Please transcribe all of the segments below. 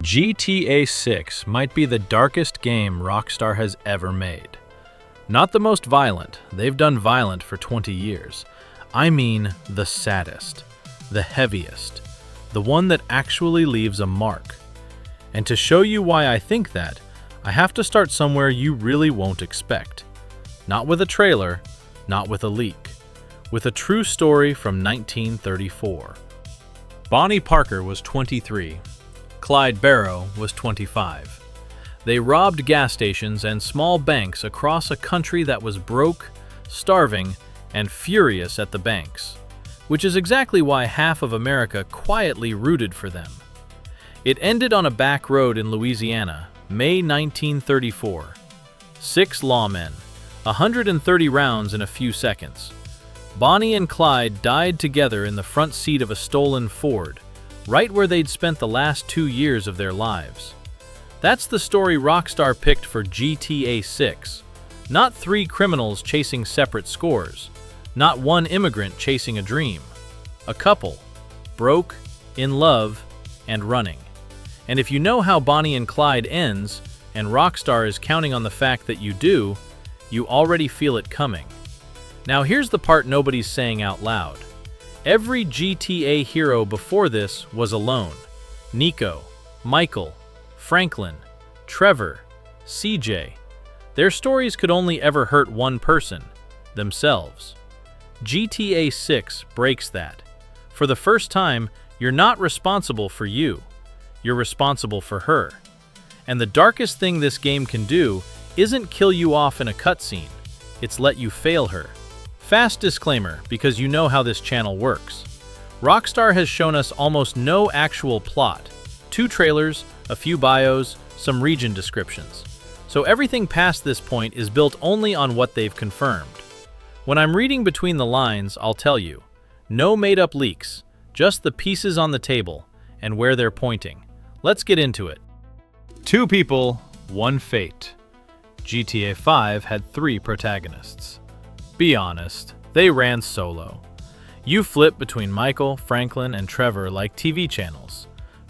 GTA 6 might be the darkest game Rockstar has ever made. Not the most violent, they've done violent for 20 years. I mean the saddest, the heaviest, the one that actually leaves a mark. And to show you why I think that, I have to start somewhere you really won't expect. Not with a trailer, not with a leak, with a true story from 1934. Bonnie Parker was 23. Clyde Barrow was 25. They robbed gas stations and small banks across a country that was broke, starving, and furious at the banks, which is exactly why half of America quietly rooted for them. It ended on a back road in Louisiana, May 1934. 6 lawmen, 130 rounds in a few seconds. Bonnie and Clyde died together in the front seat of a stolen Ford, right where they'd spent the last 2 years of their lives. That's the story Rockstar picked for GTA 6. Not 3 criminals chasing separate scores. Not 1 immigrant chasing a dream. A couple, broke, in love, and running. And if you know how Bonnie and Clyde ends, and Rockstar is counting on the fact that you do, you already feel it coming. Now here's the part nobody's saying out loud. Every GTA hero before this was alone. Nico, Michael, Franklin, Trevor, CJ. Their stories could only ever hurt one person, themselves. GTA 6 breaks that. For the first time, you're not responsible for you. You're responsible for her. And the darkest thing this game can do isn't kill you off in a cutscene. It's let you fail her. Fast disclaimer, because you know how this channel works. Rockstar has shown us almost no actual plot. 2 trailers, a few bios, some region descriptions. So everything past this point is built only on what they've confirmed. When I'm reading between the lines, I'll tell you. No made-up leaks, just the pieces on the table and where they're pointing. Let's get into it. 2 people, 1 fate. GTA 5 had 3 protagonists. Be honest, they ran solo. You flip between Michael, Franklin, and Trevor like TV channels.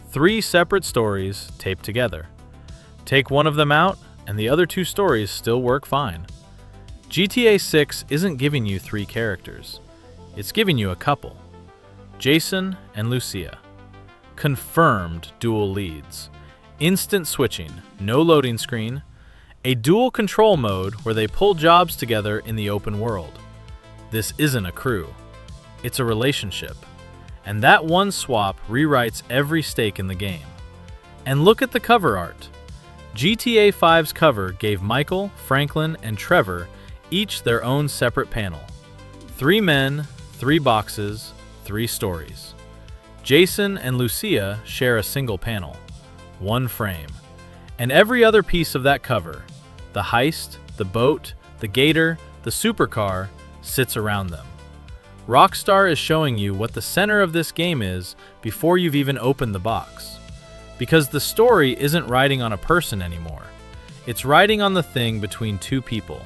3 separate stories taped together. Take one of them out, and the other 2 stories still work fine. GTA 6 isn't giving you 3 characters. It's giving you a couple. Jason and Lucia. Confirmed dual leads. Instant switching, no loading screen. A dual control mode where they pull jobs together in the open world. This isn't a crew. It's a relationship. And that one swap rewrites every stake in the game. And look at the cover art. GTA 5's cover gave Michael, Franklin, and Trevor each their own separate panel. 3 men, 3 boxes, 3 stories. Jason and Lucia share a single panel, 1 frame. And every other piece of that cover, the heist, the boat, the gator, the supercar, sits around them. Rockstar is showing you what the center of this game is before you've even opened the box. Because the story isn't riding on a person anymore. It's riding on the thing between 2 people.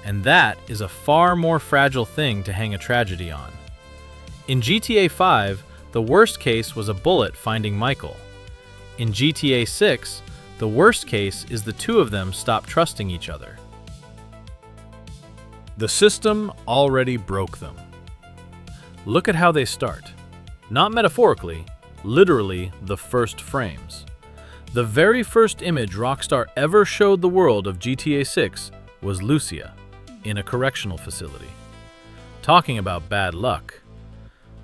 And that is a far more fragile thing to hang a tragedy on. In GTA 5, the worst case was a bullet finding Michael. In GTA 6, the worst case is the 2 of them stop trusting each other. The system already broke them. Look at how they start. Not metaphorically, literally the first frames. The very first image Rockstar ever showed the world of GTA 6 was Lucia in a correctional facility. Talking about bad luck.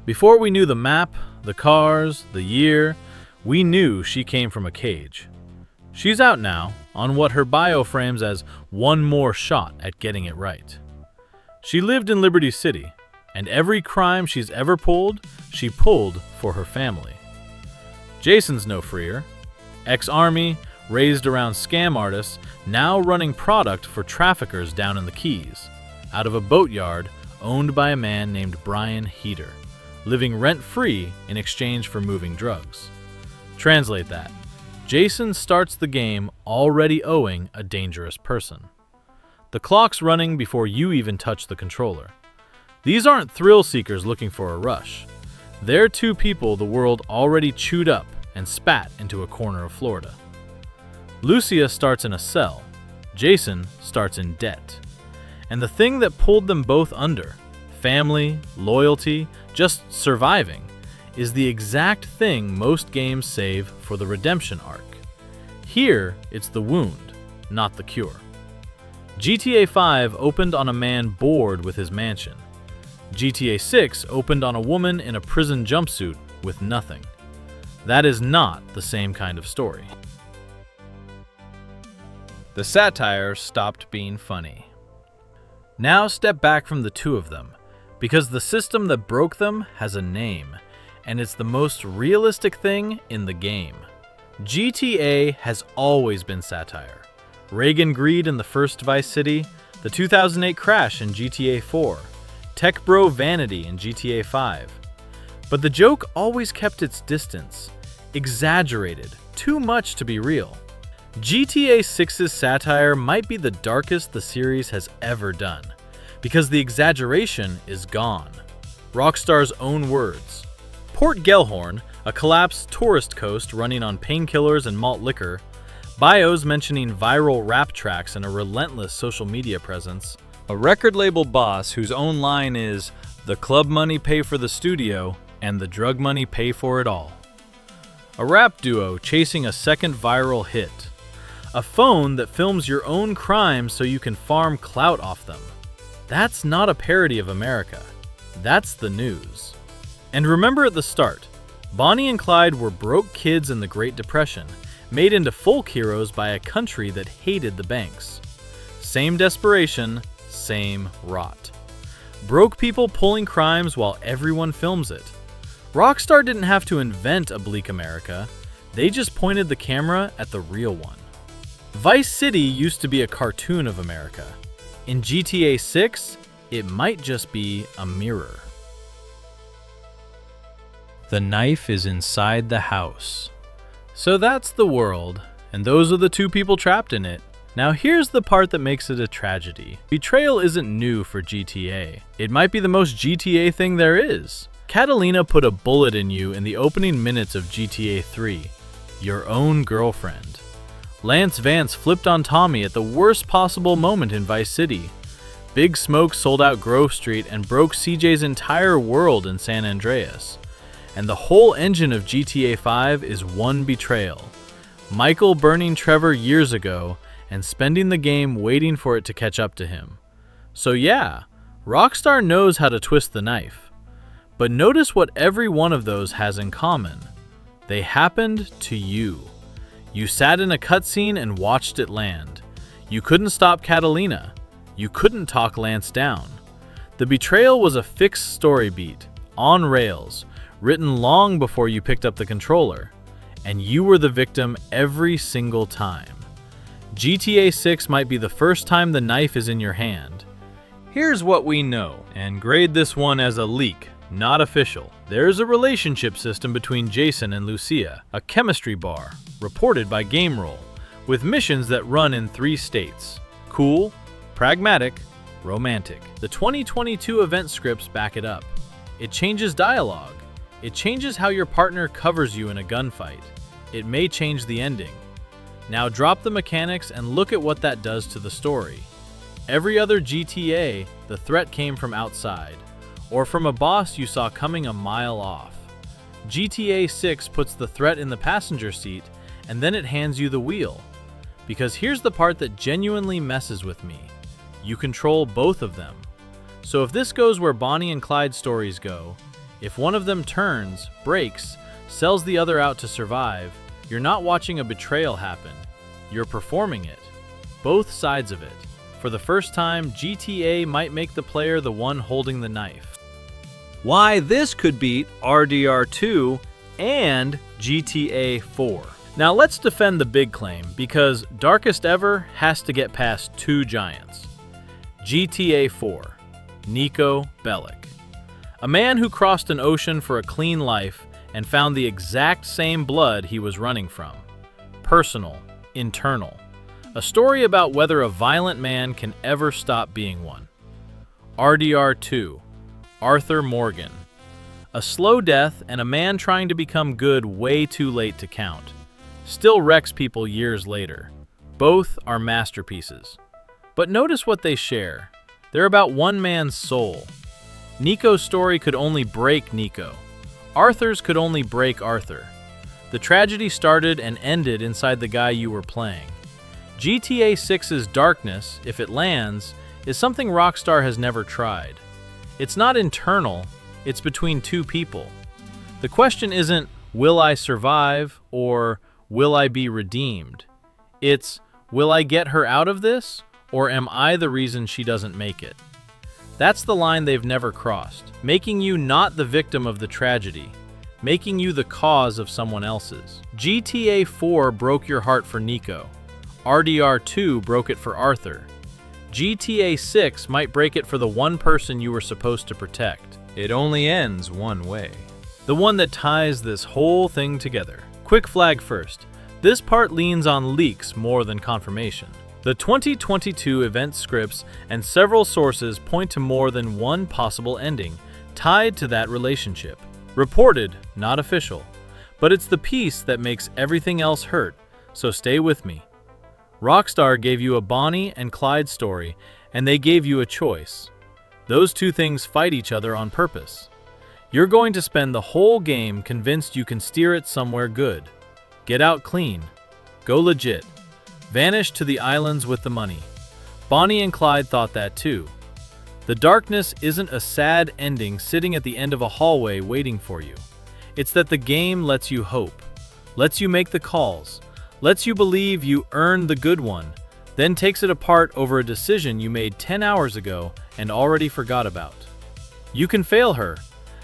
Before we knew the map, the cars, the year, we knew she came from a cage. She's out now, on what her bio frames as one more shot at getting it right. She lived in Liberty City, and every crime she's ever pulled, she pulled for her family. Jason's no freer. Ex-Army, raised around scam artists, now running product for traffickers down in the Keys, out of a boatyard owned by a man named Brian Heater, living rent-free in exchange for moving drugs. Translate that. Jason starts the game already owing a dangerous person. The clock's running before you even touch the controller. These aren't thrill seekers looking for a rush. They're 2 people the world already chewed up and spat into a corner of Florida. Lucia starts in a cell. Jason starts in debt. And the thing that pulled them both under, family, loyalty, just surviving, is the exact thing most games save for the redemption arc. Here, it's the wound, not the cure. GTA 5 opened on a man bored with his mansion. GTA 6 opened on a woman in a prison jumpsuit with nothing. That is not the same kind of story. The satire stopped being funny. Now step back from the two of them, because the system that broke them has a name, and it's the most realistic thing in the game. GTA has always been satire. Reagan greed in the first Vice City, the 2008 crash in GTA 4, tech bro vanity in GTA 5. But the joke always kept its distance, exaggerated, too much to be real. GTA 6's satire might be the darkest the series has ever done, because the exaggeration is gone. Rockstar's own words. Port Gellhorn, a collapsed tourist coast running on painkillers and malt liquor, bios mentioning viral rap tracks and a relentless social media presence, a record label boss whose own line is, "The club money pay for the studio, and the drug money pay for it all." A rap duo chasing a second viral hit. A phone that films your own crimes so you can farm clout off them. That's not a parody of America. That's the news. And remember at the start, Bonnie and Clyde were broke kids in the Great Depression, made into folk heroes by a country that hated the banks. Same desperation, same rot. Broke people pulling crimes while everyone films it. Rockstar didn't have to invent a bleak America, they just pointed the camera at the real one. Vice City used to be a cartoon of America. In GTA 6, it might just be a mirror. The knife is inside the house. So that's the world, and those are the two people trapped in it. Now here's the part that makes it a tragedy. Betrayal isn't new for GTA. It might be the most GTA thing there is. Catalina put a bullet in you in the opening minutes of GTA 3. Your own girlfriend. Lance Vance flipped on Tommy at the worst possible moment in Vice City. Big Smoke sold out Grove Street and broke CJ's entire world in San Andreas. And the whole engine of GTA 5 is one betrayal. Michael burning Trevor years ago and spending the game waiting for it to catch up to him. So yeah, Rockstar knows how to twist the knife. But notice what every one of those has in common. They happened to you. You sat in a cutscene and watched it land. You couldn't stop Catalina. You couldn't talk Lance down. The betrayal was a fixed story beat, on rails, written long before you picked up the controller. And you were the victim every single time. GTA 6 might be the first time the knife is in your hand. Here's what we know, and grade this one as a leak, not official. There's a relationship system between Jason and Lucia, a chemistry bar, reported by GameRoll, with missions that run in 3 states: cool, pragmatic, romantic. The 2022 event scripts back it up. It changes dialogue. It changes how your partner covers you in a gunfight. It may change the ending. Now drop the mechanics and look at what that does to the story. Every other GTA, the threat came from outside, or from a boss you saw coming a mile off. GTA 6 puts the threat in the passenger seat, and then it hands you the wheel. Because here's the part that genuinely messes with me. You control both of them. So if this goes where Bonnie and Clyde stories go, if one of them turns, breaks, sells the other out to survive, you're not watching a betrayal happen. You're performing it. Both sides of it. For the first time, GTA might make the player the one holding the knife. Why this could beat RDR2 and GTA 4. Now let's defend the big claim, because Darkest Ever has to get past 2 giants. GTA 4, Niko Bellic. A man who crossed an ocean for a clean life and found the exact same blood he was running from. Personal, internal. A story about whether a violent man can ever stop being one. RDR2, Arthur Morgan. A slow death and a man trying to become good way too late to count. Still wrecks people years later. Both are masterpieces. But notice what they share. They're about one man's soul. Nico's story could only break Nico. Arthur's could only break Arthur. The tragedy started and ended inside the guy you were playing. GTA 6's darkness, if it lands, is something Rockstar has never tried. It's not internal, it's between two people. The question isn't, will I survive, or will I be redeemed? It's, will I get her out of this, or am I the reason she doesn't make it? That's the line they've never crossed, making you not the victim of the tragedy, making you the cause of someone else's. GTA 4 broke your heart for Nico. RDR 2 broke it for Arthur. GTA 6 might break it for the one person you were supposed to protect. It only ends one way. The one that ties this whole thing together. Quick flag first. This part leans on leaks more than confirmation. The 2022 event scripts and several sources point to more than one possible ending tied to that relationship. Reported, not official. But it's the piece that makes everything else hurt, so stay with me. Rockstar gave you a Bonnie and Clyde story, and they gave you a choice. Those two things fight each other on purpose. You're going to spend the whole game convinced you can steer it somewhere good. Get out clean. Go legit. Vanish to the islands with the money. Bonnie and Clyde thought that too. The darkness isn't a sad ending sitting at the end of a hallway waiting for you. It's that the game lets you hope, lets you make the calls, lets you believe you earned the good one, then takes it apart over a decision you made 10 hours ago and already forgot about. You can fail her,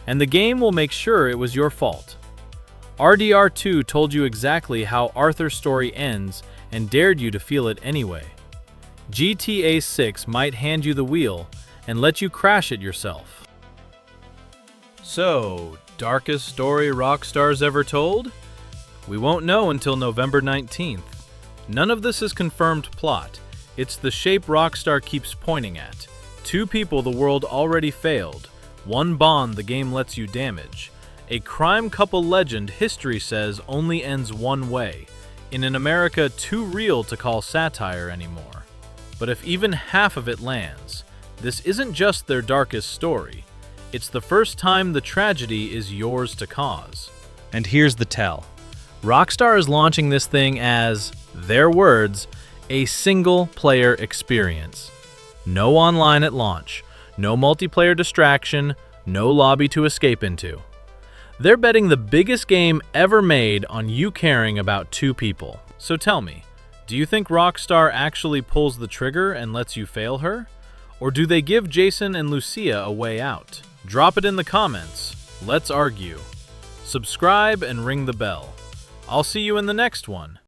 and the game will make sure it was your fault. RDR 2 told you exactly how Arthur's story ends and dared you to feel it anyway. GTA 6 might hand you the wheel and let you crash it yourself. So, darkest story Rockstar's ever told? We won't know until November 19th. None of this is confirmed plot. It's the shape Rockstar keeps pointing at. Two people the world already failed. One bond the game lets you damage. A crime couple legend history says only ends one way, in an America too real to call satire anymore. But if even half of it lands, this isn't just their darkest story. It's the first time the tragedy is yours to cause. And here's the tell. Rockstar is launching this thing as, their words, a single-player experience. No online at launch, no multiplayer distraction, no lobby to escape into. They're betting the biggest game ever made on you caring about two people. So tell me, do you think Rockstar actually pulls the trigger and lets you fail her? Or do they give Jason and Lucia a way out? Drop it in the comments. Let's argue. Subscribe and ring the bell. I'll see you in the next one.